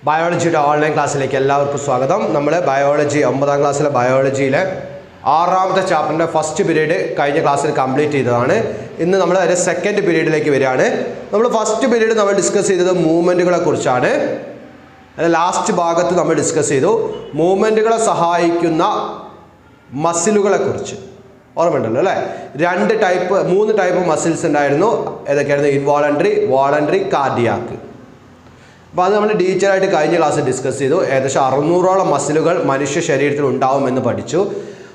ബയോളജിയുടെ online ക്ലാസ്സിലേക്ക് എല്ലാവർക്കും സ്വാഗതം. നമ്മൾ ബയോളജി 9ാം ക്ലാസ്സിലെ ബയോളജിയിലെ 6ാമത്തെ ചാപ്റ്ററിൻ്റെ ഫസ്റ്റ് പീരീഡ് കഴിഞ്ഞ ക്ലാസ്സിൽ കംപ്ലീറ്റ് ചെയ്തതാണ്. ഇന്ന് നമ്മൾ അതിൻ്റെ സെക്കൻഡ് പീരീഡിലേക്ക് വരികയാണ്. നമ്മൾ ഫസ്റ്റ് പീരീഡ് നമ്മൾ ഡിസ്കസ് ചെയ്തത് മൂവ്മെൻറ്റുകളെ കുറിച്ചാണ്. ലാസ്റ്റ് ഭാഗത്ത് നമ്മൾ ഡിസ്കസ് ചെയ്തു മൂവ്മെൻറ്റുകളെ സഹായിക്കുന്ന മസിലുകളെ കുറിച്ച്. ഓർമ്മയുണ്ടല്ലോ അല്ലേ? 3 ടൈപ്പ് മസിൽസ് ഉണ്ടായിരുന്നു. ഏതൊക്കെയായിരുന്നു? Involuntary, voluntary, cardiac. അപ്പോൾ അത് നമ്മൾ ഡീറ്റെയിലായിട്ട് കഴിഞ്ഞ ക്ലാസ്സിൽ ഡിസ്കസ് ചെയ്തു. ഏകദേശം 600ഓളം മസിലുകൾ മനുഷ്യ ശരീരത്തിൽ ഉണ്ടാവുമെന്ന് പഠിച്ചു.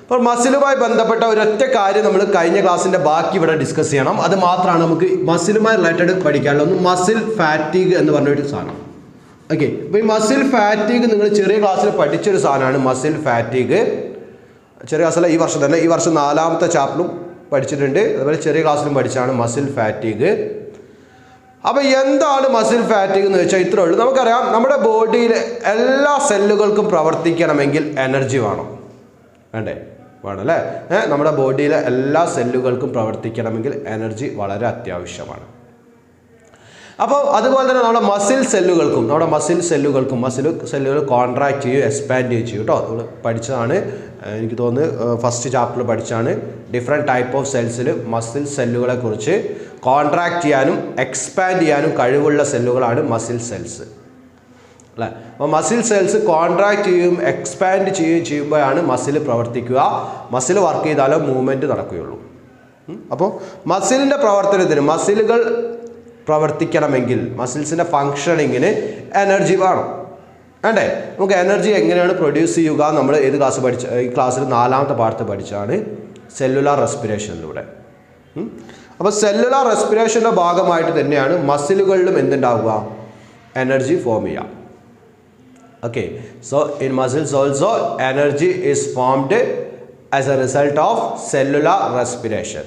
അപ്പോൾ മസിലുമായി ബന്ധപ്പെട്ട ഒരൊറ്റ കാര്യം നമ്മൾ കഴിഞ്ഞ ക്ലാസ്സിൻ്റെ ബാക്കി ഇവിടെ ഡിസ്കസ് ചെയ്യണം. അത് മാത്രമാണ് നമുക്ക് മസിലുമായി റിലേറ്റഡ് പഠിക്കാനുള്ള ഒന്ന്. മസിൽ ഫാറ്റീഗ് എന്ന് പറഞ്ഞൊരു സാധനം. ഓക്കെ, അപ്പോൾ ഈ മസിൽ ഫാറ്റീഗ് നിങ്ങൾ ചെറിയ ക്ലാസ്സിൽ പഠിച്ചൊരു സാധനമാണ്. മസിൽ ഫാറ്റീഗ് ചെറിയ ക്ലാസ്സിൽ ഈ വർഷം തന്നെ, ഈ വർഷം 4ാമത്തെ ചാപ്റ്ററും പഠിച്ചിട്ടുണ്ട്. അതുപോലെ ചെറിയ ക്ലാസ്സിലും പഠിച്ചാണ് മസിൽ ഫാറ്റീഗ്. അപ്പോൾ എന്താണ് മസിൽ ഫാറ്റീഗ് എന്ന് വെച്ചാൽ ഇത്രേ ഉള്ളൂ. നമുക്കറിയാം, നമ്മുടെ ബോഡിയിലെ എല്ലാ സെല്ലുകൾക്കും പ്രവർത്തിക്കണമെങ്കിൽ എനർജി വേണം. വേണ്ടേ? വേണം അല്ലേ? നമ്മുടെ ബോഡിയിലെ എല്ലാ സെല്ലുകൾക്കും പ്രവർത്തിക്കണമെങ്കിൽ എനർജി വളരെ അത്യാവശ്യമാണ്. അപ്പോൾ അതുപോലെ തന്നെ നമ്മുടെ മസിൽ സെല്ലുകൾക്കും മസിൽ സെല്ലുകൾ കോൺട്രാക്ട് ചെയ്യും, എക്സ്പാൻഡ് ചെയ്യും കേട്ടോ. നമ്മൾ പഠിച്ചതാണ്, എനിക്ക് തോന്നുന്നു ഫസ്റ്റ് ചാപ്റ്ററിൽ പഠിച്ചാണ്. ഡിഫറെൻറ്റ് ടൈപ്പ് ഓഫ് സെൽസിൽ മസിൽ സെല്ലുകളെ കുറിച്ച് കോൺട്രാക്ട് ചെയ്യാനും എക്സ്പാൻഡ് ചെയ്യാനും കഴിവുള്ള സെല്ലുകളാണ് മസിൽ സെൽസ് അല്ലേ? അപ്പോൾ മസിൽ സെൽസ് കോൺട്രാക്ട് ചെയ്യുകയും എക്സ്പാൻഡ് ചെയ്യുമ്പോഴാണ് മസിൽ പ്രവർത്തിക്കുക. മസിൽ വർക്ക് ചെയ്താലേ മൂവ്മെൻറ്റ് നടക്കുകയുള്ളൂ. അപ്പോൾ മസിലിൻ്റെ പ്രവർത്തനത്തിന്, മസിലുകൾ പ്രവർത്തിക്കണമെങ്കിൽ, മസിൽസിൻ്റെ ഫങ്ഷനിങ്ങിന് എനർജി വേണം. വേണ്ടേ? നമുക്ക് എനർജി എങ്ങനെയാണ് പ്രൊഡ്യൂസ് ചെയ്യുക? നമ്മൾ ഏത് ക്ലാസ് പഠിച്ച? ഈ ക്ലാസ്സിൽ 4ാമത്തെ പാഠത്ത് പഠിച്ചാണ് സെല്ലുലാർ റെസ്പിറേഷനിലൂടെ. അപ്പോൾ സെല്ലുലാർ റെസ്പിറേഷൻ്റെ ഭാഗമായിട്ട് തന്നെയാണ് മസിലുകളിലും എന്തുണ്ടാവുക? എനർജി ഫോം ചെയ്യുക. Okay, so in muscles also energy is formed as a result of cellular respiration.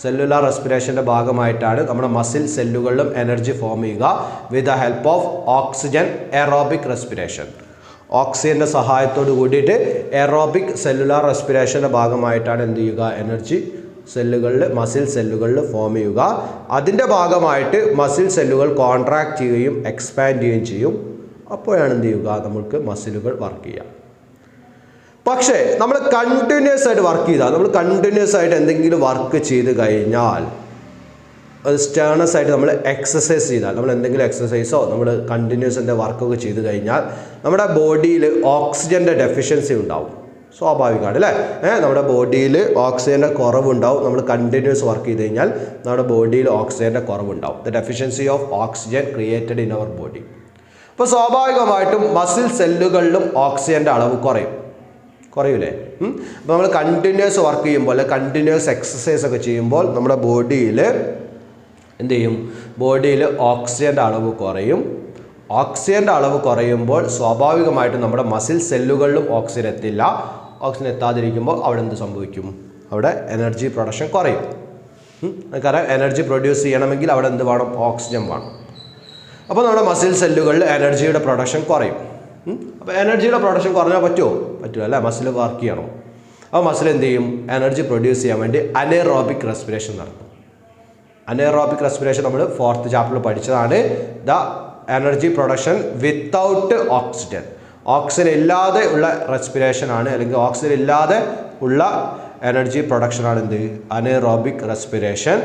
Cellular റെസ്പിറേഷൻ്റെ ഭാഗമായിട്ടാണ് നമ്മുടെ മസിൽ സെല്ലുകളിലും എനർജി ഫോം ചെയ്യുക with the help of oxygen aerobic respiration. ഓക്സിജൻ്റെ സഹായത്തോട് കൂടിയിട്ട് എറോബിക് സെല്ലുലാർ റെസ്പിറേഷൻ്റെ ഭാഗമായിട്ടാണ് എന്ത് ചെയ്യുക? എനർജി സെല്ലുകളിൽ, മസിൽ സെല്ലുകളിൽ ഫോം ചെയ്യുക. അതിൻ്റെ ഭാഗമായിട്ട് മസിൽ സെല്ലുകൾ കോൺട്രാക്ട് ചെയ്യുകയും എക്സ്പാൻഡ് ചെയ്യുകയും ചെയ്യും. അപ്പോഴാണ് എന്ത് ചെയ്യുക? നമുക്ക് മസിലുകൾ വർക്ക് ചെയ്യുക. പക്ഷേ നമ്മൾ കണ്ടിന്യൂസ് ആയിട്ട് വർക്ക് ചെയ്താൽ, നമ്മൾ കണ്ടിന്യൂസ് ആയിട്ട് എന്തെങ്കിലും വർക്ക് ചെയ്ത് കഴിഞ്ഞാൽ, അത് സ്റ്റേണസ് ആയിട്ട് നമ്മൾ എക്സസൈസ് ചെയ്താൽ, നമ്മൾ എന്തെങ്കിലും എക്സസൈസോ നമ്മൾ കണ്ടിന്യൂസ് എൻ്റെ വർക്കൊക്കെ ചെയ്ത് കഴിഞ്ഞാൽ നമ്മുടെ ബോഡിയിൽ ഓക്സിജൻ്റെ ഡെഫിഷ്യൻസി ഉണ്ടാവും. സ്വാഭാവികമാണ് അല്ലേ? നമ്മുടെ ബോഡിയിൽ ഓക്സിജൻ്റെ കുറവുണ്ടാവും. നമ്മൾ കണ്ടിന്യൂസ് വർക്ക് ചെയ്ത് കഴിഞ്ഞാൽ നമ്മുടെ ബോഡിയിൽ ഓക്സിജൻ്റെ കുറവുണ്ടാവും. The deficiency of oxygen created in our body. അപ്പോൾ സ്വാഭാവികമായിട്ടും മസിൽ സെല്ലുകളിലും ഓക്സിജൻ്റെ അളവ് കുറയൂലേ? അപ്പോൾ നമ്മൾ കണ്ടിന്യൂസ് വർക്ക് ചെയ്യുമ്പോൾ, അല്ലെങ്കിൽ കണ്ടിന്യൂസ് എക്സസൈസ് ഒക്കെ ചെയ്യുമ്പോൾ നമ്മുടെ ബോഡിയിൽ എന്ത് ചെയ്യും? ബോഡിയിൽ ഓക്സിജൻ്റെ അളവ് കുറയും. ഓക്സിജൻ്റെ അളവ് കുറയുമ്പോൾ സ്വാഭാവികമായിട്ടും നമ്മുടെ മസിൽ സെല്ലുകളിലും ഓക്സിജൻ എത്തില്ല. ഓക്സിജൻ എത്താതിരിക്കുമ്പോൾ അവിടെ എന്ത് സംഭവിക്കും? അവിടെ എനർജി പ്രൊഡക്ഷൻ കുറയും. കാരണം എനർജി പ്രൊഡ്യൂസ് ചെയ്യണമെങ്കിൽ അവിടെ എന്ത് വേണം? ഓക്സിജൻ വേണം. അപ്പോൾ നമ്മുടെ മസിൽ സെല്ലുകളിൽ എനർജിയുടെ പ്രൊഡക്ഷൻ കുറയും. അപ്പോൾ എനർജിയുടെ പ്രൊഡക്ഷൻ കുറഞ്ഞാൽ പറ്റുമോ അല്ലേ? മസിൽ വർക്ക് ചെയ്യണം. അപ്പോൾ മസിൽ എന്ത് ചെയ്യും? എനർജി പ്രൊഡ്യൂസ് ചെയ്യാൻ വേണ്ടി അനേറോബിക് റെസ്പിറേഷൻ നടത്തും. അനേറോബിക് റെസ്പിറേഷൻ നമ്മൾ 4th ചാപ്റ്ററിൽ പഠിച്ചതാണ്. The energy production without oxygen. Oxygen ഇല്ലാതെ ഉള്ള റെസ്പിറേഷൻ ആണ്, അല്ലെങ്കിൽ ഓക്സിജൻ ഇല്ലാതെ ഉള്ള എനർജി പ്രൊഡക്ഷനാണ് എന്ത്? Anaerobic respiration.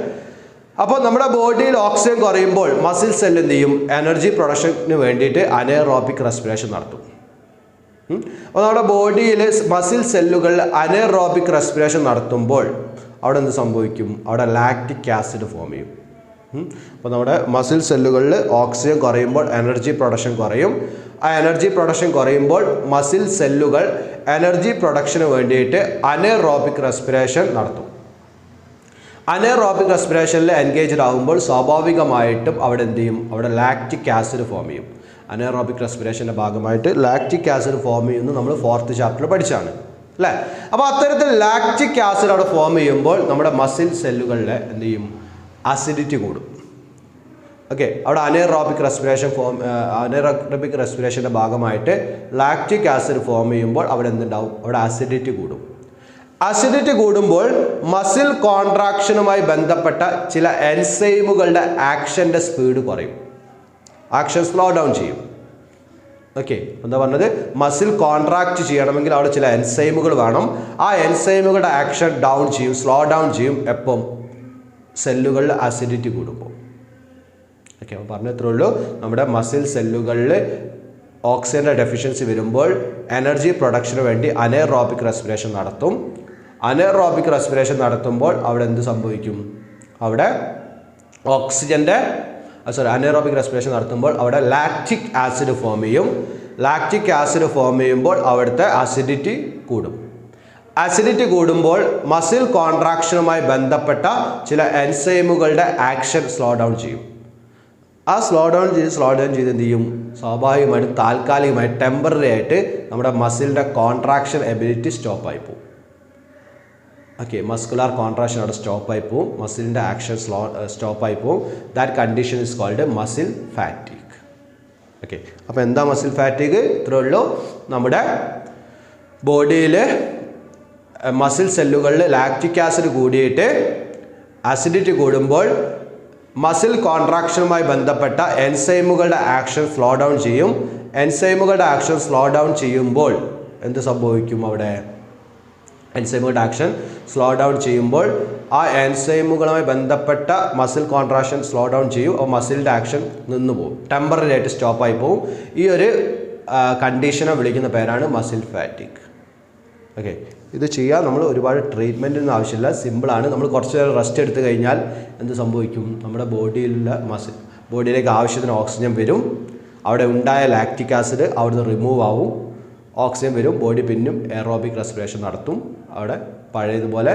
അപ്പോൾ നമ്മുടെ ബോഡിയിൽ ഓക്സിജൻ കുറയുമ്പോൾ മസിൽ സെൽ എന്ത് ചെയ്യും? എനർജി പ്രൊഡക്ഷന് വേണ്ടിയിട്ട് അനേറോബിക് റെസ്പിറേഷൻ നടത്തും. അപ്പോൾ നമ്മുടെ ബോഡിയിൽ മസിൽ സെല്ലുകളിൽ അനേറോബിക് റെസ്പിറേഷൻ നടത്തുമ്പോൾ അവിടെ എന്ത് സംഭവിക്കും? അവിടെ ലാക്റ്റിക് ആസിഡ് ഫോം ചെയ്യും. അപ്പോൾ നമ്മുടെ മസിൽ സെല്ലുകളിൽ ഓക്സിജൻ കുറയുമ്പോൾ എനർജി പ്രൊഡക്ഷൻ കുറയും. ആ എനർജി പ്രൊഡക്ഷൻ കുറയുമ്പോൾ മസിൽ സെല്ലുകൾ എനർജി പ്രൊഡക്ഷന് വേണ്ടിയിട്ട് അനേറോബിക് റെസ്പിറേഷൻ നടത്തും. അനേറോബിക് റെസ്പിറേഷനിൽ എൻഗേജ്ഡ് ആകുമ്പോൾ സ്വാഭാവികമായിട്ടും അവിടെ എന്ത് ചെയ്യും? അവിടെ ലാക്റ്റിക് ആസിഡ് ഫോം ചെയ്യും. അനേറോബിക് റെസ്പിറേഷൻ്റെ ഭാഗമായിട്ട് ലാക്റ്റിക് ആസിഡ് ഫോം ചെയ്യുന്നത് നമ്മൾ 4th ചാപ്റ്ററിൽ പഠിച്ചാണ് അല്ലേ? അപ്പോൾ അത്തരത്തിൽ ലാക്റ്റിക് ആസിഡ് അവിടെ ഫോം ചെയ്യുമ്പോൾ നമ്മുടെ മസിൽ സെല്ലുകളിൽ എന്ത് ചെയ്യും? അസിഡിറ്റി കൂടും. ഓക്കെ, അവിടെ അനേറോബിക് റെസ്പിറേഷൻ്റെ ഭാഗമായിട്ട് ലാക്റ്റിക് ആസിഡ് ഫോം ചെയ്യുമ്പോൾ അവിടെ എന്തുണ്ടാവും? അവിടെ അസിഡിറ്റി കൂടും. അസിഡിറ്റി കൂടുമ്പോൾ മസിൽ കോൺട്രാക്ഷനുമായി ബന്ധപ്പെട്ട ചില എൻസൈമുകളുടെ ആക്ഷൻ്റെ സ്പീഡ് കുറയും. ആക്ഷൻ സ്ലോ ഡൗൺ ചെയ്യും. ഓക്കെ, എന്താ പറഞ്ഞത്? മസിൽ കോൺട്രാക്ട് ചെയ്യണമെങ്കിൽ അവിടെ ചില എൻസൈമുകൾ വേണം. ആ എൻസൈമുകളുടെ ആക്ഷൻ ഡൗൺ ചെയ്യും, സ്ലോ ഡൗൺ ചെയ്യും. എപ്പം? സെല്ലുകളിൽ അസിഡിറ്റി കൂടുമ്പോൾ. ഓക്കെ, അപ്പോൾ പറഞ്ഞത്രേ ഉള്ളൂ. നമ്മുടെ മസിൽ സെല്ലുകളിൽ ഓക്സിജൻ്റെ ഡെഫിഷ്യൻസി വരുമ്പോൾ എനർജി പ്രൊഡക്ഷന് വേണ്ടി അനേറോബിക് റെസ്പിറേഷൻ നടത്തും. അനേറോബിക് റെസ്പിറേഷൻ നടത്തുമ്പോൾ അവിടെ എന്ത് സംഭവിക്കും? അവിടെ അനേറോബിക് റെസ്പിറേഷൻ നടത്തുമ്പോൾ അവിടെ ലാക്റ്റിക് ആസിഡ് ഫോം ചെയ്യും. ലാക്റ്റിക് ആസിഡ് ഫോം ചെയ്യുമ്പോൾ അവിടുത്തെ അസിഡിറ്റി കൂടും. അസിഡിറ്റി കൂടുമ്പോൾ മസിൽ കോൺട്രാക്ഷനുമായി ബന്ധപ്പെട്ട ചില എൻസൈമുകളുടെ ആക്ഷൻ സ്ലോ ഡൗൺ ചെയ്യും. ആ സ്ലോ ഡൗൺ ചെയ്ത് എന്ത് ചെയ്യും? സ്വാഭാവികമായിട്ടും താൽക്കാലികമായി ടെമ്പററി ആയിട്ട് നമ്മുടെ മസിലിൻ്റെ കോൺട്രാക്ഷൻ എബിലിറ്റി സ്റ്റോപ്പായി പോകും. ഓക്കെ, മസ്കുലാർ കോൺട്രാക്ഷൻ അവിടെ സ്റ്റോപ്പായി പോവും, മസിലിൻ്റെ ആക്ഷൻ സ്റ്റോപ്പായി പോവും. That condition is called muscle fatigue. Okay, അപ്പോൾ എന്താ മസിൽ ഫാറ്റീഗ്? ഇത്രയേ ഉള്ളൂ. നമ്മുടെ ബോഡിയിൽ മസിൽ സെല്ലുകളിൽ ലാക്റ്റിക് ആസിഡ് കൂടിയിട്ട് അസിഡിറ്റി കൂടുമ്പോൾ മസിൽ കോൺട്രാക്ഷനുമായി ബന്ധപ്പെട്ട എൻസൈമുകളുടെ ആക്ഷൻ സ്ലോ ഡൗൺ ചെയ്യും. എൻസൈമുകളുടെ ആക്ഷൻ സ്ലോ ഡൗൺ ചെയ്യുമ്പോൾ എന്ത് സംഭവിക്കും? അവിടെ എൻസൈമുകളുടെ ആക്ഷൻ സ്ലോ ഡൗൺ ചെയ്യുമ്പോൾ ആ എൻസൈമുകളുമായി ബന്ധപ്പെട്ട മസിൽ കോൺട്രാക്ഷൻ സ്ലോ ഡൗൺ ചെയ്യും. അപ്പോൾ മസിലിൻ്റെ ആക്ഷൻ നിന്ന് പോകും, ടെമ്പററി ആയിട്ട് സ്റ്റോപ്പായി പോകും. ഈ ഒരു കണ്ടീഷനെ വിളിക്കുന്ന പേരാണ് മസിൽ ഫാറ്റീഗ്. ഓക്കെ, ഇത് ചെയ്യാൻ നമ്മൾ ഒരുപാട് ട്രീറ്റ്മെൻറ്റൊന്നും ആവശ്യമില്ല, സിമ്പിളാണ്. നമ്മൾ കുറച്ച് നേരം റെസ്റ്റ് എടുത്തു കഴിഞ്ഞാൽ എന്ത് സംഭവിക്കും? നമ്മുടെ ബോഡിയിലുള്ള ബോഡിയിലേക്ക് ആവശ്യത്തിന് ഓക്സിജൻ വരും. അവിടെ ഉണ്ടായ ലാക്റ്റിക് ആസിഡ് അവിടുന്ന് റിമൂവ് ആവും, ഓക്സിജൻ വരും, ബോഡി പിന്നും എയറോബിക് റെസ്പിറേഷൻ നടത്തും. അവിടെ പഴയതുപോലെ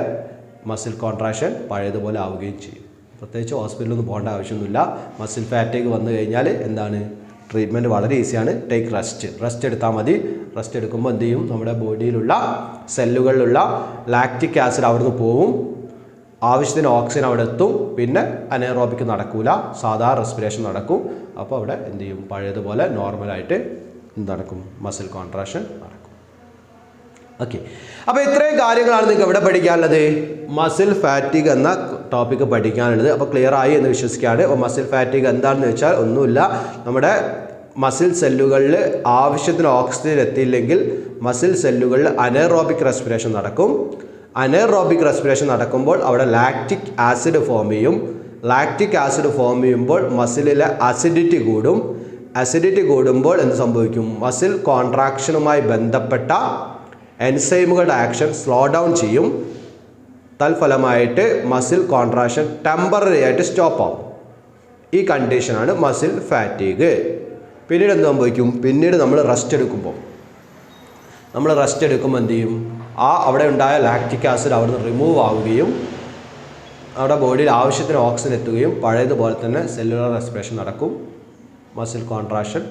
മസിൽ കോൺട്രാക്ഷൻ പഴയതുപോലെ ആവുകയും ചെയ്യും. പ്രത്യേകിച്ച് ഹോസ്പിറ്റലൊന്നും പോകേണ്ട ആവശ്യമൊന്നുമില്ല. മസിൽ ഫാറ്റീഗ് വന്നു കഴിഞ്ഞാൽ എന്താണ്? ട്രീറ്റ്മെൻറ്റ് വളരെ ഈസിയാണ്. ടേക്ക് റെസ്റ്റ് എടുത്താൽ മതി. റെസ്റ്റ് എടുക്കുമ്പോൾ എന്ത് ചെയ്യും? നമ്മുടെ ബോഡിയിലുള്ള സെല്ലുകളിലുള്ള ലാക്റ്റിക് ആസിഡ് അവിടുന്ന് പോവും, ആവശ്യത്തിന് ഓക്സിജൻ അവിടെ എത്തും. പിന്നെ അനേറോബിക് നടക്കൂല, സാധാ റെസ്പിറേഷൻ നടക്കും. അപ്പോൾ അവിടെ എന്ത് ചെയ്യും? പഴയതുപോലെ നോർമലായിട്ട് എന്ത് നടക്കും? മസിൽ കോൺട്രാക്ഷൻ നടക്കും. ഓക്കെ, അപ്പോൾ ഇത്രയും കാര്യങ്ങളാണ് നിങ്ങൾക്ക് എവിടെ പഠിക്കാനുള്ളത്? മസിൽ ഫാറ്റീഗ് എന്ന ടോപ്പിക്ക് പഠിക്കാനുള്ളത്. അപ്പോൾ ക്ലിയർ ആയി എന്ന് വിശ്വസിക്കുകയാണ്. അപ്പോൾ മസിൽ ഫാറ്റീഗ് എന്താണെന്ന് വെച്ചാൽ ഒന്നുമില്ല, നമ്മുടെ മസിൽ സെല്ലുകളിൽ ആവശ്യത്തിന് ഓക്സിജൻ എത്തിയില്ലെങ്കിൽ മസിൽ സെല്ലുകളിൽ അനേറോബിക് റെസ്പിറേഷൻ നടക്കും. അനേറോബിക് റെസ്പിറേഷൻ നടക്കുമ്പോൾ അവിടെ ലാക്റ്റിക് ആസിഡ് ഫോം ചെയ്യും. ലാക്റ്റിക് ആസിഡ് ഫോം ചെയ്യുമ്പോൾ മസിലിലെ അസിഡിറ്റി കൂടും. അസിഡിറ്റി കൂടുമ്പോൾ എന്ത് സംഭവിക്കും? മസിൽ കോൺട്രാക്ഷനുമായി ബന്ധപ്പെട്ട എൻസൈമുകളുടെ ആക്ഷൻ സ്ലോ ഡൗൺ ചെയ്യും. തൽഫലമായിട്ട് മസിൽ കോൺട്രാക്ഷൻ ടെമ്പററി ആയിട്ട് സ്റ്റോപ്പ് ആവും. ഈ കണ്ടീഷനാണ് മസിൽ ഫാറ്റീഗ്. പിന്നീട് എന്ത് സംഭവിക്കും? പിന്നീട് നമ്മൾ റെസ്റ്റ് എടുക്കുമ്പോൾ എന്ത് ചെയ്യും? അവിടെ ഉണ്ടായ ലാക്റ്റിക് ആസിഡ് അവിടുന്ന് റിമൂവ് ആവുകയും അവിടെ ബോഡിയിൽ ആവശ്യത്തിന് ഓക്സിജൻ എത്തുകയും പഴയതുപോലെ തന്നെ സെല്ലുലാർ റെസ്പിറേഷൻ നടക്കും. മസിൽ കോൺട്രാക്ഷൻ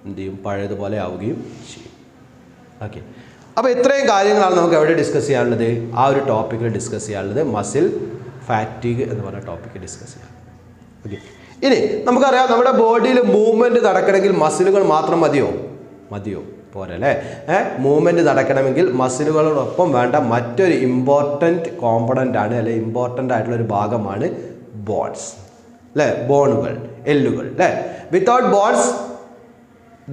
എന്ത് ചെയ്യും? പഴയതുപോലെ ആവുകയും ചെയ്യും. ഓക്കെ, അപ്പോൾ ഇത്രയും കാര്യങ്ങളാണ് നമുക്ക് എവിടെ ഡിസ്കസ് ചെയ്യാനുള്ളത്? ആ ഒരു ടോപ്പിക്കിൽ ഡിസ്കസ് ചെയ്യാനുള്ളത് മസിൽ ഫാറ്റീഗ് എന്ന് പറഞ്ഞ ടോപ്പിക്ക് ഡിസ്കസ് ചെയ്യാം. ഓക്കെ, ഇനി നമുക്കറിയാം നമ്മുടെ ബോഡിയിൽ മൂവ്മെൻറ്റ് നടക്കണമെങ്കിൽ മസിലുകൾ മാത്രം മതിയോ? പോരല്ലേ? മൂവ്മെൻറ്റ് നടക്കണമെങ്കിൽ മസിലുകളോടൊപ്പം വേണ്ട മറ്റൊരു ഇമ്പോർട്ടൻറ്റ് കോമ്പണൻ്റ് ആണ്, അല്ലെങ്കിൽ ഇമ്പോർട്ടൻ്റ് ആയിട്ടുള്ളൊരു ഭാഗമാണ് ബോൺസ്, അല്ലേ? ബോണുകൾ, എല്ലുകൾ, അല്ലേ? Without bones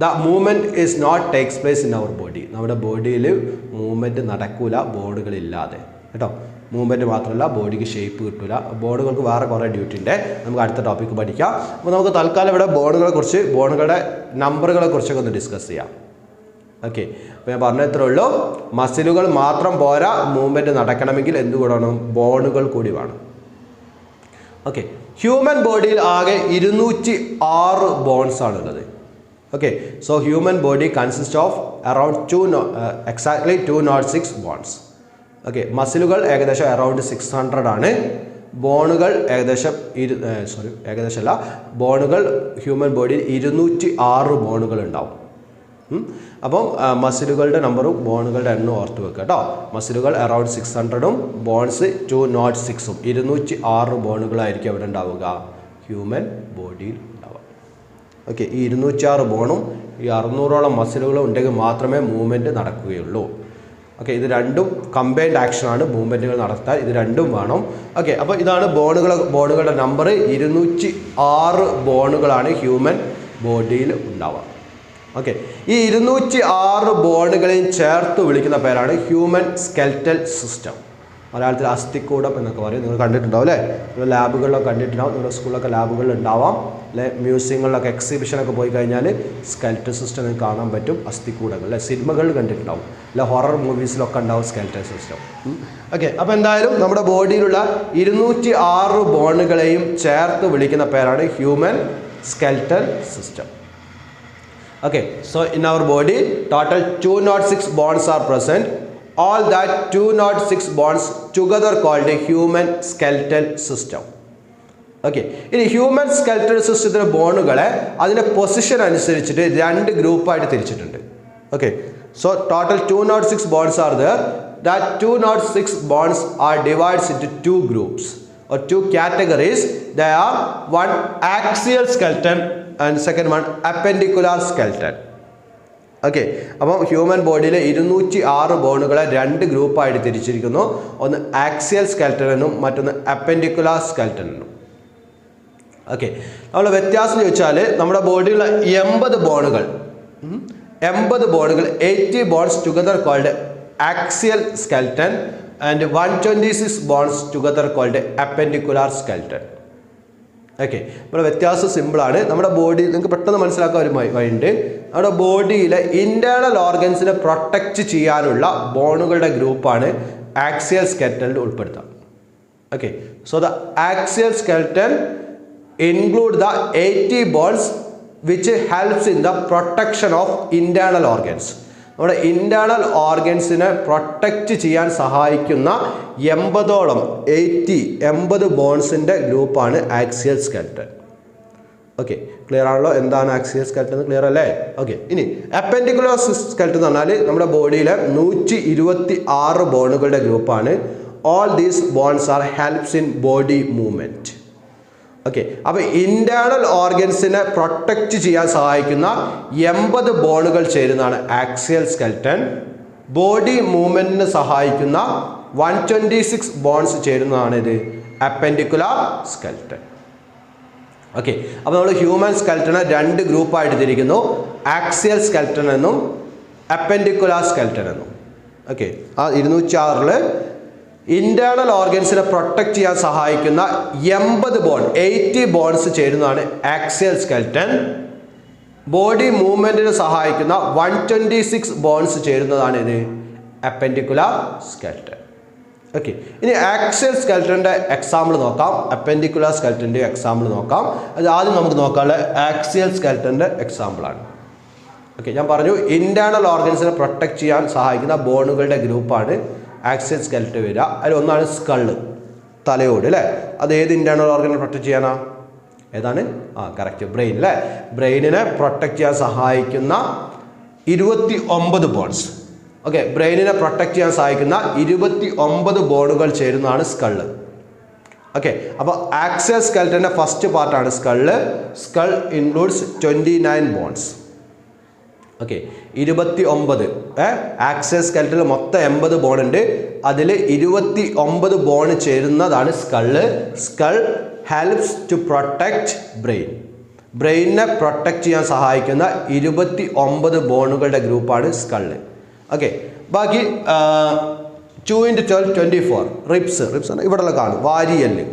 the movement is not takes place in our body. നമ്മുടെ ബോഡിയിൽ മൂവ്മെൻറ്റ് നടക്കൂല ബോണുകളില്ലാതെ, കേട്ടോ. മൂവ്മെൻറ്റ് മാത്രമല്ല, ബോഡിക്ക് ഷേപ്പ് കിട്ടില്ല. ബോണുകൾക്ക് വേറെ കുറേ ഡ്യൂട്ടി ഉണ്ട്, നമുക്ക് അടുത്ത ടോപ്പിക്ക് പഠിക്കാം. അപ്പോൾ നമുക്ക് തൽക്കാലം ഇവിടെ ബോണുകളുടെ നമ്പറുകളെ കുറിച്ചൊക്കെ ഒന്ന് ഡിസ്കസ് ചെയ്യാം. ഓക്കെ, അപ്പോൾ ഞാൻ പറഞ്ഞത്രേ ഉള്ളൂ, മസിലുകൾ മാത്രം പോരാ, മൂവ്മെൻറ്റ് നടക്കണമെങ്കിൽ എന്ത് കൂടണം? ബോണുകൾ കൂടി വേണം. ഓക്കെ, ഹ്യൂമൻ ബോഡിയിൽ ആകെ 206 ബോൺസ് ആണുള്ളത്. Okay, so human body consist of around 206 bones. Okay, മസിലുകൾ ഏകദേശം അറൗണ്ട് 600 ആണ്. ബോണുകൾ ബോണുകൾ ഹ്യൂമൻ ബോഡിയിൽ 206 ബോണുകൾ ഉണ്ടാവും. അപ്പം മസിലുകളുടെ നമ്പറും ബോണുകളുടെ എണ്ണം ഓർത്ത് വെക്കുക, കേട്ടോ. മസിലുകൾ അറൗണ്ട് 600ഉം ബോൺസ് 206ഉം 206 ബോണുകളായിരിക്കും അവിടെ ഉണ്ടാവുക, ഹ്യൂമൻ ബോഡിയിൽ ഉണ്ടാവുക. ഓക്കെ, ഈ 206 ബോണും ഈ 600ഓളം മസിലുകളും ഉണ്ടെങ്കിൽ മാത്രമേ മൂവ്മെൻറ്റ് നടക്കുകയുള്ളൂ. ഓക്കെ, ഇത് രണ്ടും കമ്പൈൻഡ് ആക്ഷനാണ് മൂവ്മെൻറ്റുകൾ നടത്താൻ, ഇത് രണ്ടും വേണം. ഓക്കെ, അപ്പോൾ ഇതാണ് ബോണുകളുടെ നമ്പർ. 206 ബോണുകളാണ് ഹ്യൂമൻ ബോഡിയിൽ ഉണ്ടാവുക. ഓക്കെ, ഈ 206 ബോണുകളെയും ചേർത്ത് വിളിക്കുന്ന പേരാണ് ഹ്യൂമൻ സ്കെൽറ്റൽ സിസ്റ്റം. മലയാളത്തിൽ അസ്ഥിക്കൂടം എന്നൊക്കെ പറയും. നിങ്ങൾ കണ്ടിട്ടുണ്ടാവും അല്ലേ? നിങ്ങൾ ലാബുകളിലൊക്കെ കണ്ടിട്ടുണ്ടാവും, നിങ്ങളുടെ സ്കൂളിലൊക്കെ ലാബുകളിൽ ഉണ്ടാവാം അല്ലെ? മ്യൂസിയങ്ങളിലൊക്കെ എക്സിബിഷനൊക്കെ പോയി കഴിഞ്ഞാൽ സ്കെൽറ്റൽ സിസ്റ്റം നിങ്ങൾക്ക് കാണാൻ പറ്റും. അസ്ഥിക്കൂടങ്ങൾ അല്ലെ? സിനിമകളിൽ കണ്ടിട്ടുണ്ടാവും അല്ലെ? ഹൊറർ മൂവീസിലൊക്കെ ഉണ്ടാവും സ്കെൽറ്റൽ സിസ്റ്റം. ഓക്കെ, അപ്പോൾ എന്തായാലും നമ്മുടെ ബോഡിയിലുള്ള 206 ബോണുകളെയും ചേർത്ത് വിളിക്കുന്ന പേരാണ് human skeletal system. Okay, so in our body total 206 bonds are present. All that 206 bonds together called a human skeletal system. Okay, ഇനി ഹ്യൂമൻ സ്കെൽറ്റൽ സിസ്റ്റത്തിലെ ബോണുകളെ അതിൻ്റെ പൊസിഷൻ അനുസരിച്ചിട്ട് 2 ഗ്രൂപ്പായിട്ട് തിരിച്ചിട്ടുണ്ട്. Okay, so total 206 bonds are there. That 206 bonds are divided into 2 groups or 2 categories. They are one axial skeleton and second one appendicular skeleton. Okay, അപ്പം human ബോഡിയിലെ 206 ബോണുകളെ 2 ഗ്രൂപ്പായിട്ട് തിരിച്ചിരിക്കുന്നു. ഒന്ന് ആക്സിയൽ സ്കെൽറ്റൻ എന്നും മറ്റൊന്ന് അപ്പെൻഡിക്കുലാർ സ്കെൽറ്റൻ എന്നും. ഓക്കെ, നമ്മൾ വ്യത്യാസം ചോദിച്ചാൽ നമ്മുടെ ബോഡിയിലുള്ള 80 ബോണുകൾ 80 bones together called axial skeleton and 126 bones together called appendicular skeleton. Okay, നമ്മുടെ വ്യത്യാസം സിമ്പിളാണ്. നമ്മുടെ ബോഡി നിങ്ങൾക്ക് പെട്ടെന്ന് മനസ്സിലാക്കാൻ ഒരു വഴിയുണ്ട്. നമ്മുടെ ബോഡിയിലെ ഇൻറ്റേർണൽ ഓർഗൻസിനെ പ്രൊട്ടക്റ്റ് ചെയ്യാനുള്ള ബോണുകളുടെ ഗ്രൂപ്പാണ് ആക്സിയൽ സ്കെൽറ്റനിൽ ഉൾപ്പെടുത്താം. Okay, so the axial skeleton include the 80 bones which helps in the protection of internal organs. നമ്മുടെ ഇൻറ്റേർണൽ ഓർഗൻസിനെ പ്രൊട്ടക്റ്റ് ചെയ്യാൻ സഹായിക്കുന്ന 80 ബോൺസിൻ്റെ ഗ്രൂപ്പാണ് ആക്സിയൽ സ്കെൽറ്റൻ. ഓക്കെ, ക്ലിയർ ആണല്ലോ? എന്താണ് ആക്സിയൽ സ്കെൽറ്റൻ എന്ന് ക്ലിയർ അല്ലേ? ഓക്കെ, ഇനി അപ്പെൻഡിക്കുലർ സ്കെൽറ്റൻ എന്ന് പറഞ്ഞാൽ നമ്മുടെ ബോഡിയിലെ 126 ബോണുകളുടെ ഗ്രൂപ്പാണ്. All these bones are helps in body movement. Okay, അപ്പോൾ ഇൻറ്റേർണൽ ഓർഗൻസിനെ പ്രൊട്ടക്റ്റ് ചെയ്യാൻ സഹായിക്കുന്ന 80 ബോണുകൾ ചേരുന്നതാണ് ആക്സിയൽ സ്കെൽറ്റൻ. ബോഡി മൂവ്മെൻറ്റിന് സഹായിക്കുന്ന 126 ബോൺസ് ചേരുന്നതാണ് ഇത് അപ്പെൻഡിക്കുലാർ സ്കെൽറ്റൻ. ഓക്കെ, അപ്പോൾ നമ്മൾ ഹ്യൂമൻ സ്കെൽറ്റനെ 2 ഗ്രൂപ്പായിട്ട് തിരിക്കുന്നു. ആക്സിയൽ സ്കെൽറ്റൻ എന്നും അപ്പെൻഡിക്കുലാർ സ്കെൽറ്റൻ എന്നും. ഓക്കെ, ആ 206 ഇൻറ്റേർണൽ ഓർഗൻസിനെ പ്രൊട്ടക്റ്റ് ചെയ്യാൻ സഹായിക്കുന്ന 80 ബോൺസ് ചേരുന്നതാണ് ആക്സിയൽ സ്കെൽറ്റൻ. ബോഡി മൂവ്മെൻറ്റിന് സഹായിക്കുന്ന 126 ബോൺസ് ചേരുന്നതാണ് ഇത് അപ്പെൻഡിക്കുലാർ സ്കെൽറ്റൻ. ഓക്കെ, ഇനി ആക്സിയൽ സ്കെൽറ്റൻ്റെ എക്സാമ്പിൾ നോക്കാം, അപ്പെൻഡിക്കുലാർ സ്കെൽറ്റൻ്റെ എക്സാമ്പിൾ നോക്കാം. അത് ആദ്യം നമുക്ക് നോക്കാനുള്ള ആക്സിയൽ സ്കെൽറ്റൻ്റെ എക്സാമ്പിളാണ്. ഓക്കെ, ഞാൻ പറഞ്ഞു ഇൻറ്റേർണൽ ഓർഗൻസിനെ പ്രൊട്ടക്റ്റ് ചെയ്യാൻ സഹായിക്കുന്ന ബോണുകളുടെ ഗ്രൂപ്പാണ് ആക്സിയൽ സ്കെൽറ്റൻ വരിക. അതിൽ ഒന്നാണ് സ്കള്ള്, തലയോട് അല്ലേ? അത് ഏത് ഇൻറ്റേർണൽ ഓർഗനെ പ്രൊട്ടക്റ്റ് ചെയ്യാനാ? ഏതാണ്? കറക്റ്റ്, ബ്രെയിൻ അല്ലേ? ബ്രെയിനിനെ പ്രൊട്ടക്റ്റ് ചെയ്യാൻ സഹായിക്കുന്ന 29 ബോൺസ്. ഓക്കെ, ബ്രെയിനിനെ പ്രൊട്ടക്റ്റ് ചെയ്യാൻ സഹായിക്കുന്ന 29 ബോണുകൾ ചേരുന്നതാണ് സ്കള്ള്. ഓക്കെ, അപ്പോൾ ആക്സിയൽ സ്കെൽറ്റൻ്റെ ഫസ്റ്റ് പാർട്ടാണ് skull. Skull includes 29 bones. Okay, 29 axial സ്കെൽറ്റനിൽ മൊത്തം 80 ബോൺ ഉണ്ട്. അതിൽ 29 ബോൺ ചേരുന്നതാണ് skull. Skull helps to protect brain. ബ്രെയിനിനെ പ്രൊട്ടക്റ്റ് ചെയ്യാൻ സഹായിക്കുന്ന 29 ബോണുകളുടെ ഗ്രൂപ്പാണ് സ്കള്ള്. ഓക്കെ, ബാക്കി 2 × 12 24 റിബ്സ്. റിബ്സ് ആണ് ഇവിടെയുള്ള കാണും, വാരിയല്ല്.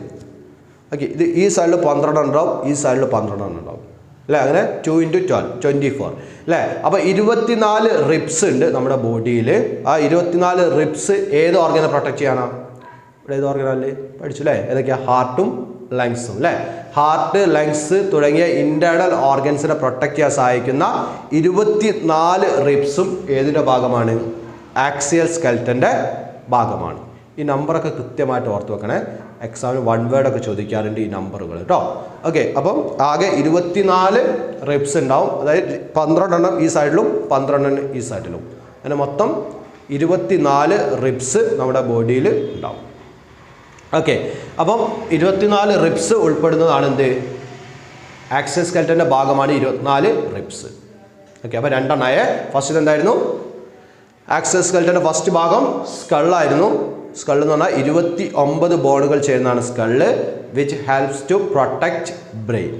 ഓക്കെ, ഇത് ഈ സൈഡിൽ 12 ഉണ്ടാവും, ഈ സൈഡിൽ 12 ഉണ്ടാവും അല്ലേ? അങ്ങനെ 2 × 12 24 അല്ലേ? അപ്പോൾ 24 റിബ്സ് ഉണ്ട് നമ്മുടെ ബോഡിയിൽ. ആ 24 റിബ്സ് ഏത് ഓർഗനെ പ്രൊട്ടക്റ്റ് ചെയ്യാനാ? ഇവിടെ ഏത് ഓർഗനല്ലേ പഠിച്ചു അല്ലേ? ഏതൊക്കെയാണ്? ഹാർട്ടും ലങ്സും അല്ലേ? ഹാർട്ട്, ലങ്സ് തുടങ്ങിയ ഇൻറ്റേർണൽ ഓർഗൻസിനെ പ്രൊട്ടക്റ്റ് ചെയ്യാൻ സഹായിക്കുന്ന 24 റിബ്സും ഏതിൻ്റെ ഭാഗമാണ്? ആക്സിയൽ സ്കെൽറ്റൻ്റെ ഭാഗമാണ്. ഈ നമ്പറൊക്കെ കൃത്യമായിട്ട് ഓർത്ത് വെക്കണേ. എക്സാമിന് 1 വേർഡൊക്കെ ചോദിക്കാറുണ്ട് ഈ നമ്പറുകൾ കേട്ടോ. ഓക്കെ, അപ്പം ആകെ 24 റിബ്സ് ഉണ്ടാവും. അതായത് 12 എണ്ണം ഈ സൈഡിലും 12 എണ്ണം ഈ സൈഡിലും. അങ്ങനെ മൊത്തം 24 റിബ്സ് നമ്മുടെ ബോഡിയിൽ ഉണ്ടാവും. ഓക്കെ, അപ്പം 24 റിബ്സ് ഉൾപ്പെടുന്നതാണ് എന്ത്? ആക്സിയൽ സ്കെൽറ്റൻ്റെ ഭാഗമാണ് 24 റിബ്സ്. ഓക്കെ, അപ്പോൾ 2 എണ്ണമായ ഫസ്റ്റ് എന്തായിരുന്നു? ആക്സിയൽ സ്കെൽറ്റൻ്റെ ഫസ്റ്റ് ഭാഗം സ്കള്ളായിരുന്നു. സ്കള്ള് എന്ന് പറഞ്ഞാൽ 29 ബോണുകൾ ചേരുന്നതാണ് സ്കള്ള്, which helps to protect brain.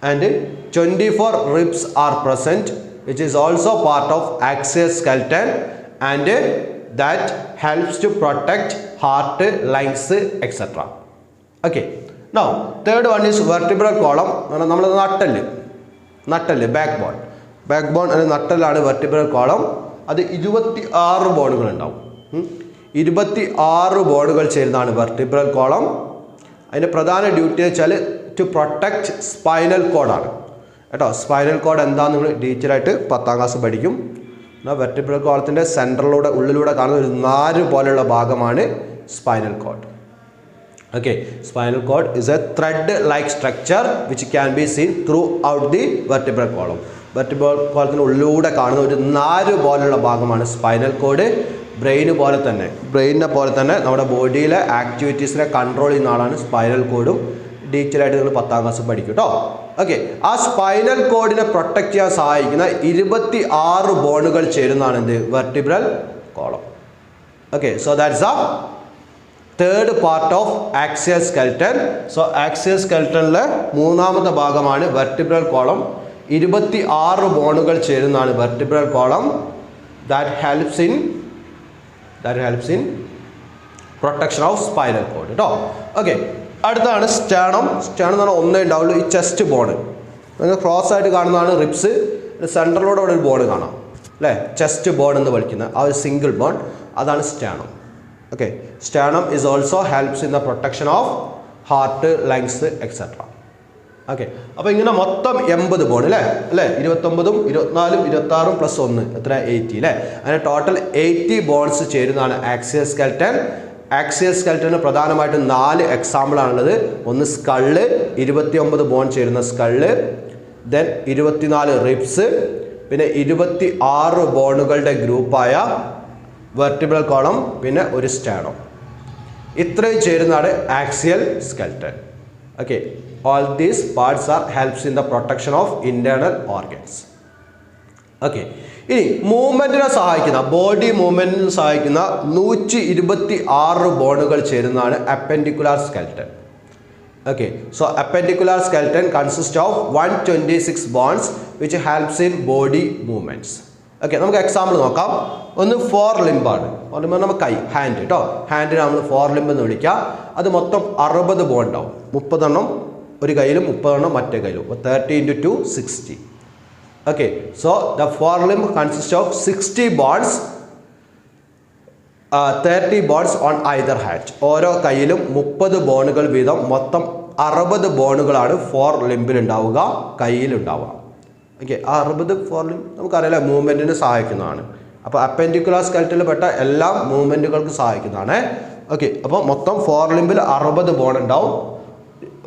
And 24 ribs are present which is also part of axial skeleton and that helps to protect heart, lungs, etc. Okay. Now, third one is vertebral column. നമ്മൾ നട്ടല് backbone അല്ലെ നട്ടലാണ് vertebral column. അത് 26 ബോണുകൾ ഉണ്ടാവും. 26 ബോണുകൾ ചേരുന്നതാണ് vertebral column. അതിൻ്റെ പ്രധാന duty വെച്ചാൽ to protect spinal കോഡാണ് കേട്ടോ. സ്പൈനൽ കോഡ് എന്താണെന്ന് നിങ്ങൾ ഡീറ്റെയിൽ ആയിട്ട് 10ാം ക്ലാസ് പഠിക്കും. വെർട്ടിബ്രൽ കോളത്തിൻ്റെ സെൻറ്ററിലൂടെ ഉള്ളിലൂടെ കാണുന്ന ഒരു നാര് പോലെയുള്ള ഭാഗമാണ് spinal cord. Okay, spinal cord is a thread-like structure which can be seen throughout the vertebral column. Vertebral column ഉള്ളിലൂടെ കാണുന്ന ഒരു നാര് പോലെയുള്ള ഭാഗമാണ് സ്പൈനൽ കോഡ്. ബ്രെയിനെ പോലെ തന്നെ നമ്മുടെ ബോഡിയിലെ ആക്ടിവിറ്റീസിനെ കൺട്രോൾ ചെയ്യുന്ന ആളാണ് സ്പൈനൽ കോഡും. ഡീറ്റെയിൽ ആയിട്ട് നിങ്ങൾ 10ാം ക്ലാസ് പഠിക്കും കേട്ടോ. ഓക്കെ, ആ സ്പൈനൽ കോഡിനെ പ്രൊട്ടക്റ്റ് ചെയ്യാൻ സഹായിക്കുന്ന 26 ബോണുകൾ ചേരുന്നതാണ് എന്ത് vertebral column. Okay, so that's a third part of axial skeleton. So axial skeletonലെ മൂന്നാമത്തെ ഭാഗമാണ് vertebral column. 26 ബോണുകൾ ചേരുന്നതാണ് vertebral column. That helps in protection of spinal cord കേട്ടോ. ഓക്കെ, അടുത്താണ് sternum. sternum എന്ന് പറഞ്ഞാൽ ഒന്നേ ഉണ്ടാവുള്ളൂ. ഈ ചെസ്റ്റ് ബോൺ നിങ്ങൾ ക്രോസ് ആയിട്ട് കാണുന്നതാണ് റിബ്സ്. സെൻട്രലിലൂടെ അവിടെ ഒരു ബോൺ കാണാം അല്ലേ, ചെസ്റ്റ് ബോൺ എന്ന് വിളിക്കുന്ന ആ ഒരു സിംഗിൾ ബോൺ, അതാണ് sternum. Okay, sternum is also helps in the protection of heart, lungs, etc. Okay, അപ്പോൾ ഇങ്ങനെ മൊത്തം 80 ബോൺ അല്ലേ 29ഉം 24ഉം 26ഉം പ്ലസ് 1 എത്ര 80 അല്ലേ. അങ്ങനെ ടോട്ടൽ 80 ബോൺസ് ചേരുന്നതാണ് ആക്സിയൽ സ്കെൽറ്റൻ. ആക്സിയൽ സ്കെൽറ്റന് പ്രധാനമായിട്ടും 4 എക്സാമ്പിളാണുള്ളത്. ഒന്ന് സ്കള്ള്, 29 ബോൺ ചേരുന്ന സ്കള്ള്, ദെൻ 24 റിബ്സ്, പിന്നെ 26 ബോണുകളുടെ ഗ്രൂപ്പായ വെർട്ടിബ്രൽ കോളം, പിന്നെ ഒരു സ്റ്റേർണം. ഇത്രയും ചേരുന്നതാണ് axial skeleton. Okay, all these parts are helps in the protection of internal organs. Okay, ഇനി മൂവ്മെൻറ്റിനെ സഹായിക്കുന്ന ബോഡി മൂവ്മെൻറ്റിന് സഹായിക്കുന്ന 126 ബോണുകൾ ചേരുന്നതാണ് appendicular skeleton. Okay, so appendicular skeleton consist of 126 bones which helps in body movements. Okay, നമുക്ക് example നോക്കാം. ഒന്ന് ഫോർ ലിംബാണ്. നമ്മൾ കൈ, ഹാൻഡ് കേട്ടോ. ഹാൻഡിനെ നമ്മൾ ഫോർ ലിംബ് എന്ന് വിളിക്കുക. അത് മൊത്തം 60 ബോൺ ഉണ്ടാവും. 30 എണ്ണം ഒരു കയ്യിലും 30 എണ്ണം മറ്റേ കയ്യിലും. 30 × 2 60. Okay, so the forelimb consist of 60 bones, 30 bones on either hand. ഓരോ കയ്യിലും 30 ബോണുകൾ വീതം മൊത്തം 60 ബോണുകളാണ് ഫോർ ലിംബിൽ ഉണ്ടാവുക, കയ്യിലുണ്ടാവുക. ഓക്കെ, ആ 60 ഫോർ ലിംബ് നമുക്കറിയാലോ മൂവ്മെൻറ്റിന് സഹായിക്കുന്നതാണ്. അപ്പോൾ അപ്പെൻഡിക്കുലാർ സ്കെൽറ്റനിൽ പെട്ട എല്ലാ മൂവ്മെൻറ്റുകൾക്ക് സഹായിക്കുന്നതാണ്. ഓക്കെ, അപ്പോൾ മൊത്തം ഫോർ ലിംബിൽ 60 ബോൺ ഉണ്ടാവും.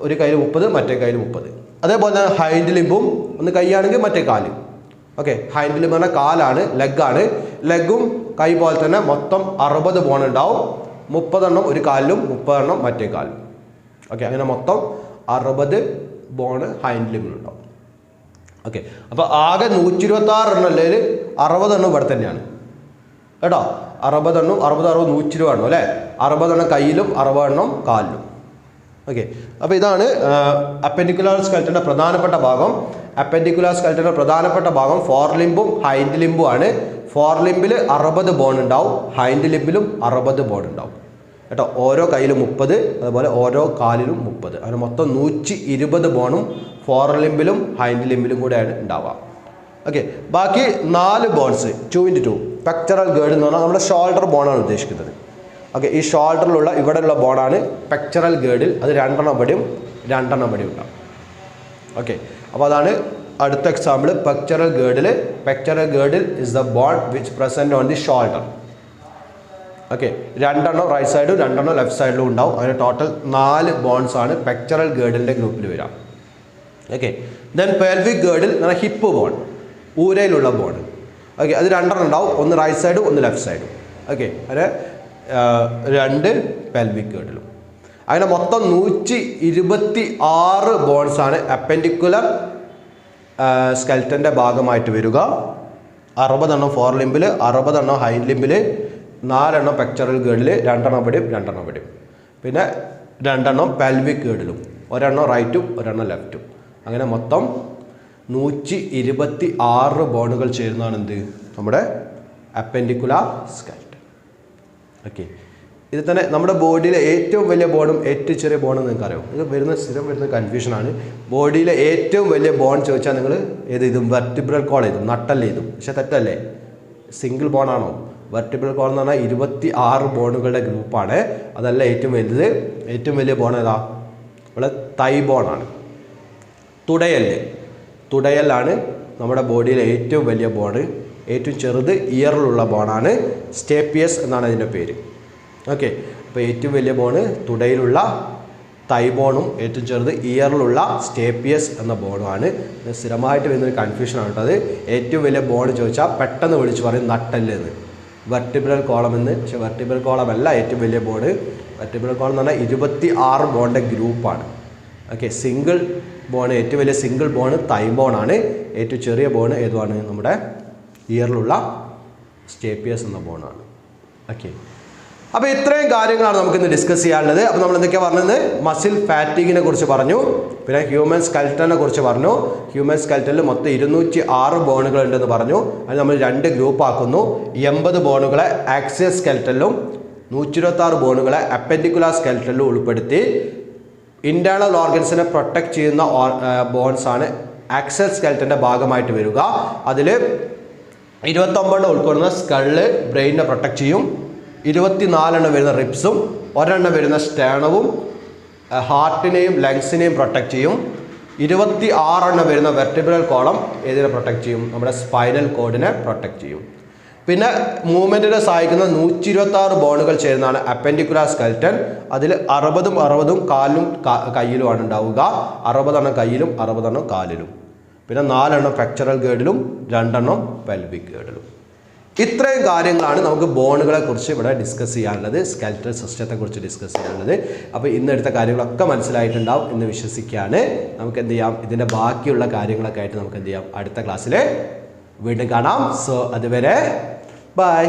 ഒരു കയ്യിൽ 30, മറ്റേ കയ്യിൽ 30. അതേപോലെ തന്നെ ഹൈൻഡ് ലിംബും, ഒന്ന് കൈയാണെങ്കിൽ മറ്റേ കാല്. ഓക്കെ, ഹൈൻഡ് ലിംബ് പറഞ്ഞാൽ കാലാണ്, ലെഗാണ്. ലെഗും കൈ പോലെ തന്നെ മൊത്തം 60 ബോൺ ഉണ്ടാവും. 30 എണ്ണം ഒരു കാലിലും 30 എണ്ണം മറ്റേ കാലിലും. ഓക്കെ, അങ്ങനെ മൊത്തം 60 ബോൺ ഹൈൻഡ് ലിംബിലുണ്ടാവും. ഓക്കെ, അപ്പോൾ ആകെ 126 എണ്ണം അല്ലെങ്കിൽ 60 എണ്ണം ഇവിടെ തന്നെയാണ് കേട്ടോ. 60 എണ്ണം 60 60 120 എണ്ണം അല്ലേ. 60 എണ്ണം കയ്യിലും 60 എണ്ണം കാലിലും. ഓക്കെ, അപ്പോൾ ഇതാണ് അപ്പെൻഡിക്കുലാർ സ്കെൽറ്റൻ്റെ പ്രധാനപ്പെട്ട ഭാഗം. അപ്പെൻഡിക്കുലാർ സ്കെൽറ്റൻ്റെ പ്രധാനപ്പെട്ട ഭാഗം ഫോർ ലിംബും ഹൈൻഡ് ലിംബും ആണ്. ഫോർ ലിംബിൽ 60 ബോൺ ഉണ്ടാവും, ഹൈൻഡ് ലിംബിലും 60 ബോൺ ഉണ്ടാവും കേട്ടോ. ഓരോ കയ്യിലും 30, അതുപോലെ ഓരോ കാലിലും 30. അങ്ങനെ മൊത്തം 120 ബോണും ഫോർ ലിംബിലും ഹൈൻഡ് ലിംബിലും കൂടെയാണ് ഉണ്ടാവുക. ഓക്കെ, ബാക്കി 4 ബോൺസ് 2 × 2 പെക്ടറൽ ഗേർഡ് എന്ന് പറഞ്ഞാൽ നമ്മുടെ ഷോൾഡർ ബോണാണ് ഉദ്ദേശിക്കുന്നത്. ഓക്കെ, ഈ ഷോൾഡറിലുള്ള ഇവിടെയുള്ള ബോണാണ് പെക്ടറൽ ഗേർഡിൽ. അത് 2 എണ്ണം ഇവിടെയും 2 എണ്ണം ഇവിടെയും ഉണ്ടാവും. ഓക്കെ, അപ്പോൾ അതാണ് അടുത്ത example. Pectoral girdle is the bone which present on the shoulder. Okay, 2 എണ്ണം റൈറ്റ് സൈഡും 2 എണ്ണം ലെഫ്റ്റ് സൈഡിലും ഉണ്ടാവും. അതിന് ടോട്ടൽ 4 ബോൺസ് ആണ് പെക്ടറൽ ഗേർഡിൻ്റെ ഗ്രൂപ്പിൽ വരിക. ഓക്കെ, ദെൻ പെൽവിക് ഗേർഡിൽ എന്നാൽ ഹിപ്പ് ബോൺ, ഊരയിലുള്ള ബോൺ. ഓക്കെ, അത് 2 എണ്ണം ഉണ്ടാവും, ഒന്ന് റൈറ്റ് സൈഡും ഒന്ന് ലെഫ്റ്റ് സൈഡും. ഓക്കെ, അങ്ങനെ 2 പെൽവിക് ഗേർഡിലും. അങ്ങനെ മൊത്തം 126 ബോൺസ് ആണ് അപ്പെൻഡിക്കുലർ സ്കെൽറ്റൻ്റെ ഭാഗമായിട്ട് വരിക. 60 എണ്ണം ഫോർ ലിംബിൽ, 60 എണ്ണം ഹൈൻഡ് ലിംബിൽ, 4 എണ്ണം പെക്ടറൽ ഗേർഡിൽ, 2 എണ്ണം ഇവിടെയും 2 എണ്ണം ഇവിടെയും. പിന്നെ 2 എണ്ണം പെൽവിക് ഗേർഡിലും, 1 എണ്ണം റൈറ്റും 1 എണ്ണം ലെഫ്റ്റും. അങ്ങനെ മൊത്തം 126 ബോണുകൾ ചേരുന്നതാണ് എന്ത് നമ്മുടെ അപ്പെൻഡിക്കുലാർ സ്കെൽട്ടൻ. ഓക്കെ, ഇത് തന്നെ നമ്മുടെ ബോഡിയിലെ ഏറ്റവും വലിയ ബോണും ഏറ്റവും ചെറിയ ബോണും നിങ്ങൾക്ക് അറിയാം. ഇത് സ്ഥിരം വരുന്ന കൺഫ്യൂഷനാണ്. ബോഡിയിലെ ഏറ്റവും വലിയ ബോൺ ചോദിച്ചാൽ നിങ്ങൾ ഏത് എഴുതും? വെർട്ടിബ്രൽ കോൾ എഴുതും, നട്ടല് എഴുതും. പക്ഷെ തെറ്റല്ലേ, സിംഗിൾ ബോണാണോ? വെർട്ടിബ്രൽ കോൾ എന്ന് പറഞ്ഞാൽ 26 ബോണുകളുടെ ഗ്രൂപ്പാണ്. അതല്ല ഏറ്റവും വലുത്. ഏറ്റവും വലിയ ബോൺ ഏതാ? നമ്മളെ തൈ ബോണാണ്. തുടയലാണ് നമ്മുടെ ബോഡിയിലെ ഏറ്റവും വലിയ ബോൺ. ഏറ്റവും ചെറുത് ഇയറിലുള്ള ബോണാണ്. സ്റ്റേപ്പിയസ് എന്നാണ് അതിൻ്റെ പേര്. ഓക്കെ, അപ്പോൾ ഏറ്റവും വലിയ ബോണ് തുടയിലുള്ള തൈ ബോണും ഏറ്റവും ചെറുത് ഇയറിലുള്ള സ്റ്റേപ്പിയസ് എന്ന ബോണുമാണ്. സ്ഥിരമായിട്ട് വരുന്നൊരു കൺഫ്യൂഷനാണ് കേട്ടോ അത്. ഏറ്റവും വലിയ ബോൺ ചോദിച്ചാൽ പെട്ടെന്ന് വിളിച്ച് പറയും നട്ടല് എന്ന്, വെർട്ടിബ്രൽ കോളം എന്ന്. പക്ഷേ വെർട്ടിബ്രൽ കോളം അല്ല ഏറ്റവും വലിയ ബോൺ. വെർട്ടിബ്രൽ കോളം എന്ന് പറഞ്ഞാൽ 26 ബോണിൻ്റെ ഗ്രൂപ്പാണ്. ഓക്കെ, സിംഗിൾ ബോൺ, ഏറ്റവും വലിയ സിംഗിൾ ബോൺ തൈ ബോണാണ്. ഏറ്റവും ചെറിയ ബോൺ ഏതുമാണ്? നമ്മുടെ ഇയറിലുള്ള സ്റ്റേപ്പിയസ് എന്ന ബോണാണ്. ഓക്കെ, അപ്പോൾ ഇത്രയും കാര്യങ്ങളാണ് നമുക്കിന്ന് ഡിസ്കസ് ചെയ്യാനുള്ളത്. അപ്പോൾ നമ്മൾ എന്തൊക്കെയാണ് പറഞ്ഞത്? മസിൽ ഫാറ്റിങ്ങിനെ കുറിച്ച് പറഞ്ഞു, പിന്നെ ഹ്യൂമൻ സ്കെൽട്ടനെ കുറിച്ച് പറഞ്ഞു. ഹ്യൂമൻ സ്കെൽട്ടനിൽ മൊത്തം 206 ബോണുകൾ ഉണ്ടെന്ന് പറഞ്ഞു. അത് നമ്മൾ 2 ഗ്രൂപ്പ് ആക്കുന്നു. 80 ബോണുകളെ ആക്സിയൽ സ്കെൽട്ടനിലും 126 ബോണുകളെ അപ്പെൻഡിക്കുലാർ സ്കെൽട്ടനിലും ഉൾപ്പെടുത്തി. ഇന്റേണൽ ഓർഗൻസിനെ പ്രൊട്ടക്ട് ചെയ്യുന്ന ബോൺസാണ് ആക്സിയൽ സ്കെൽട്ടൻ്റെ ഭാഗമായിട്ട് വരിക. അതിൽ 29 ഉൾക്കൊള്ളുന്ന സ്കള്ള് ബ്രെയിനിനെ പ്രൊട്ടക്ട് ചെയ്യും. 24 വരുന്ന റിബ്സും 1 വരുന്ന സ്റ്റേണവും ഹാർട്ടിനെയും ലങ്സിനെയും പ്രൊട്ടക്ട് ചെയ്യും. 26 വരുന്ന വെർട്ടിബ്രൽ കോളം ഏതിനെ പ്രൊട്ടക്ട് ചെയ്യും? നമ്മുടെ സ്പൈനൽ കോഡിനെ പ്രൊട്ടക്ട് ചെയ്യും. പിന്നെ മൂവ്മെൻറ്റിനെ സഹായിക്കുന്ന 126 ബോണുകൾ ചേരുന്നതാണ് അപ്പെൻഡിക്കുലാർ സ്കെൽട്ടൻ. അതിൽ 60 കാലിലും കയ്യിലുമാണ് ഉണ്ടാവുക. 60 കയ്യിലും 60 കാലിലും. പിന്നെ 4 ഫ്ലെക്ചറൽ ഗേർഡിലും 2 പെൽവിക് ഗേർഡിലും. ഇത്രയും കാര്യങ്ങളാണ് നമുക്ക് ബോണുകളെ കുറിച്ച് ഇവിടെ ഡിസ്കസ് ചെയ്യാനുള്ളത്, സ്കെൽറ്റൽ സിസ്റ്റത്തെ കുറിച്ച് ഡിസ്കസ് ചെയ്യാനുള്ളത്. അപ്പോൾ ഇന്നെടുത്ത കാര്യങ്ങളൊക്കെ മനസ്സിലായിട്ടുണ്ടാവും എന്ന് വിശ്വസിക്കുകയാണ്. നമുക്ക് എന്ത് ചെയ്യാം? ഇതിൻ്റെ ബാക്കിയുള്ള കാര്യങ്ങളൊക്കെ ആയിട്ട് നമുക്ക് എന്ത് ചെയ്യാം? അടുത്ത ക്ലാസ്സിൽ വീണ്ടും കാണാം. സോ അതുവരെ ബൈ.